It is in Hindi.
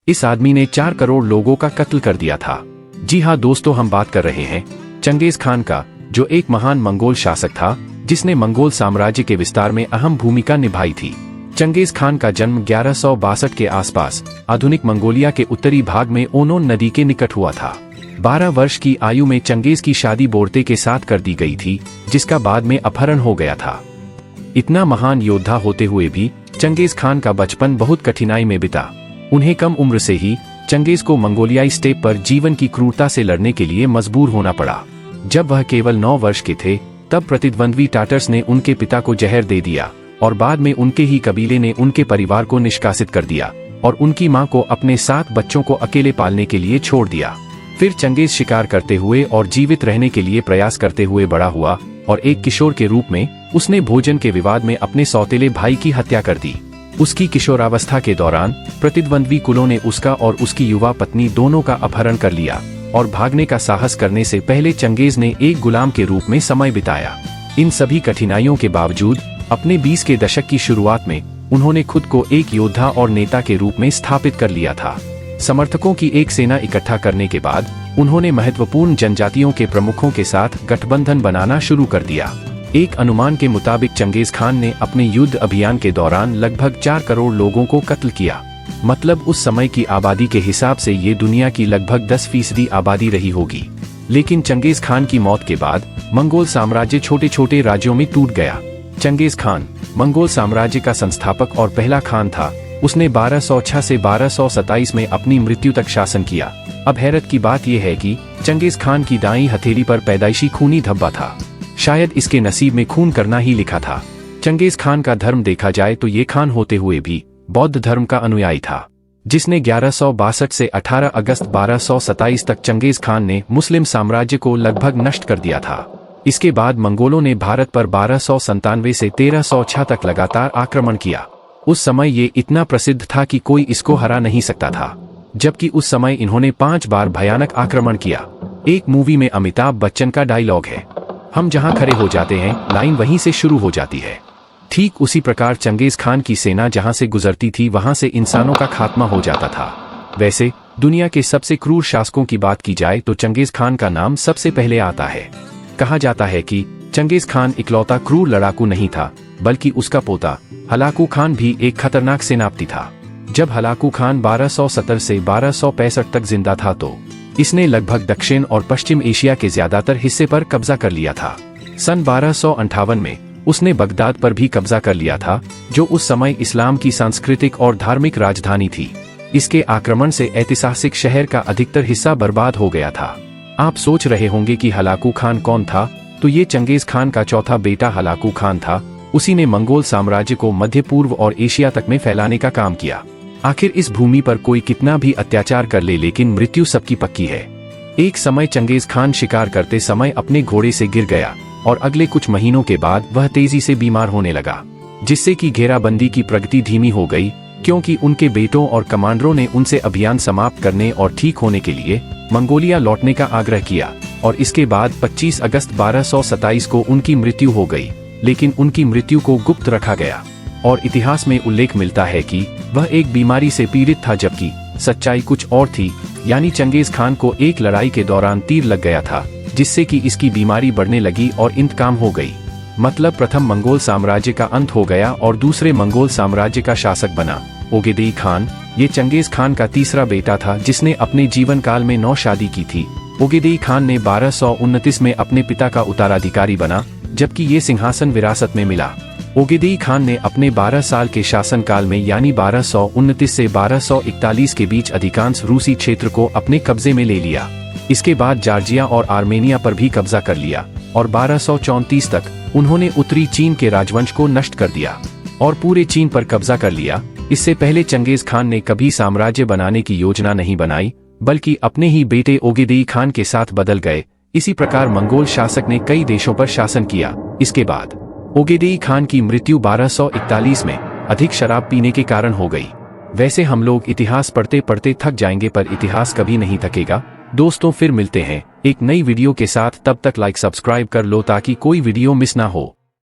इस आदमी ने 4 करोड़ लोगों का कत्ल कर दिया था। जी हाँ दोस्तों, हम बात कर रहे हैं चंगेज खान का, जो एक महान मंगोल शासक था जिसने मंगोल साम्राज्य के विस्तार में अहम भूमिका निभाई थी। चंगेज खान का जन्म 1162 के आसपास आधुनिक मंगोलिया के उत्तरी भाग में ओनोन नदी के निकट हुआ था। 12 वर्ष की आयु में चंगेज की शादी बोर्ते के साथ कर दी गई थी, जिसका बाद में अपहरण हो गया था। इतना महान योद्धा होते हुए भी चंगेज खान का बचपन बहुत कठिनाई में बीता। उन्हें कम उम्र से ही चंगेज को मंगोलियाई स्टेप पर जीवन की क्रूरता से लड़ने के लिए मजबूर होना पड़ा। जब वह केवल 9 वर्ष के थे तब प्रतिद्वंद्वी टाटर्स ने उनके पिता को जहर दे दिया और बाद में उनके ही कबीले ने उनके परिवार को निष्कासित कर दिया और उनकी मां को अपने 7 बच्चों को अकेले पालने के लिए छोड़ दिया। फिर चंगेज शिकार करते हुए और जीवित रहने के लिए प्रयास करते हुए बड़ा हुआ और एक किशोर के रूप में उसने भोजन के विवाद में अपने सौतेले भाई की हत्या कर दी। उसकी किशोरावस्था के दौरान प्रतिद्वंद्वी कुलों ने उसका और उसकी युवा पत्नी दोनों का अपहरण कर लिया और भागने का साहस करने से पहले चंगेज ने एक गुलाम के रूप में समय बिताया। इन सभी कठिनाइयों के बावजूद अपने 20 के दशक की शुरुआत में उन्होंने खुद को एक योद्धा और नेता के रूप में स्थापित कर लिया था। समर्थकों की एक सेना इकट्ठा करने के बाद उन्होंने महत्वपूर्ण जनजातियों के प्रमुखों के साथ गठबंधन बनाना शुरू कर दिया। एक अनुमान के मुताबिक चंगेज खान ने अपने युद्ध अभियान के दौरान लगभग 4 करोड़ लोगों को कत्ल किया। मतलब उस समय की आबादी के हिसाब से ये दुनिया की लगभग 10% आबादी रही होगी। लेकिन चंगेज खान की मौत के बाद मंगोल साम्राज्य छोटे छोटे राज्यों में टूट गया। चंगेज खान मंगोल साम्राज्य का संस्थापक और पहला खान था। उसने 1206 से 1227 में अपनी मृत्यु तक शासन किया। अब हैरत की बात यह है कि चंगेज खान की दाईं हथेली पर पैदाइशी खूनी धब्बा था। शायद इसके नसीब में खून करना ही लिखा था। चंगेज खान का धर्म देखा जाए तो ये खान होते हुए भी बौद्ध धर्म का अनुयायी था, जिसने 1162 से 18 अगस्त 1227 तक चंगेज खान ने मुस्लिम साम्राज्य को लगभग नष्ट कर दिया था। इसके बाद मंगोलों ने भारत पर 1297 से 1306 तक लगातार आक्रमण किया। उस समय ये इतना प्रसिद्ध था कि कोई इसको हरा नहीं सकता था, जबकि उस समय इन्होंने 5 बार भयानक आक्रमण किया। एक मूवी में अमिताभ बच्चन का डायलॉग है, हम जहां खड़े हो जाते हैं लाइन वहीं से शुरू हो जाती है। ठीक उसी प्रकार चंगेज खान की सेना जहां से गुजरती थी वहां से इंसानों का खात्मा हो जाता था। वैसे दुनिया के सबसे क्रूर शासकों की बात की जाए तो चंगेज खान का नाम सबसे पहले आता है। कहा जाता है कि चंगेज खान इकलौता क्रूर लड़ाकू नहीं था, बल्कि उसका पोता हलाकू खान भी एक खतरनाक सेनापति था। जब हलाकू खान 1270 से 1265 तक जिंदा था तो इसने लगभग दक्षिण और पश्चिम एशिया के ज्यादातर हिस्से पर कब्जा कर लिया था। सन 1258 में उसने बगदाद पर भी कब्जा कर लिया था, जो उस समय इस्लाम की सांस्कृतिक और धार्मिक राजधानी थी। इसके आक्रमण से ऐतिहासिक शहर का अधिकतर हिस्सा बर्बाद हो गया था। आप सोच रहे होंगे कि हलाकू खान कौन था, तो ये चंगेज खान का चौथा बेटा हलाकू खान था। उसी ने मंगोल साम्राज्य को मध्य पूर्व और एशिया तक में फैलाने का काम किया। आखिर इस भूमि पर कोई कितना भी अत्याचार कर ले, लेकिन मृत्यु सबकी पक्की है। एक समय चंगेज खान शिकार करते समय अपने घोड़े से गिर गया और अगले कुछ महीनों के बाद वह तेजी से बीमार होने लगा, जिससे कि घेराबंदी की प्रगति धीमी हो गई, क्योंकि उनके बेटों और कमांडरों ने उनसे अभियान समाप्त करने और ठीक होने के लिए मंगोलिया लौटने का आग्रह किया। और इसके बाद 25 अगस्त 1227 को उनकी मृत्यु हो गई, लेकिन उनकी मृत्यु को गुप्त रखा गया और इतिहास में उल्लेख मिलता है कि वह एक बीमारी से पीड़ित था, जबकि सच्चाई कुछ और थी। यानी चंगेज खान को एक लड़ाई के दौरान तीर लग गया था, जिससे कि इसकी बीमारी बढ़ने लगी और इंतकाम हो गई। मतलब प्रथम मंगोल साम्राज्य का अंत हो गया और दूसरे मंगोल साम्राज्य का शासक बना ओगेदेई खान। ये चंगेज खान का तीसरा बेटा था, जिसने अपने जीवन काल में 9 शादी की थी। ओगेदेई खान ने 1229 में अपने पिता का उत्तराधिकारी बना, जबकि ये सिंहासन विरासत में मिला। ओगेदेई खान ने अपने 12 साल के शासनकाल में यानी 1229 से 1241 के बीच अधिकांश रूसी क्षेत्र को अपने कब्जे में ले लिया। इसके बाद जॉर्जिया और आर्मेनिया पर भी कब्जा कर लिया और 1234 तक उन्होंने उत्तरी चीन के राजवंश को नष्ट कर दिया और पूरे चीन पर कब्जा कर लिया। इससे पहले चंगेज खान ने कभी साम्राज्य बनाने की योजना नहीं बनाई, बल्कि अपने ही बेटे ओगेदेई खान के साथ बदल गए। इसी प्रकार मंगोल शासक ने कई देशों पर शासन किया। इसके बाद ओगेदेई खान की मृत्यु 1241 में अधिक शराब पीने के कारण हो गई। वैसे हम लोग इतिहास पढ़ते पढ़ते थक जाएंगे, पर इतिहास कभी नहीं थकेगा। दोस्तों फिर मिलते हैं एक नई वीडियो के साथ, तब तक लाइक सब्सक्राइब कर लो ताकि कोई वीडियो मिस ना हो।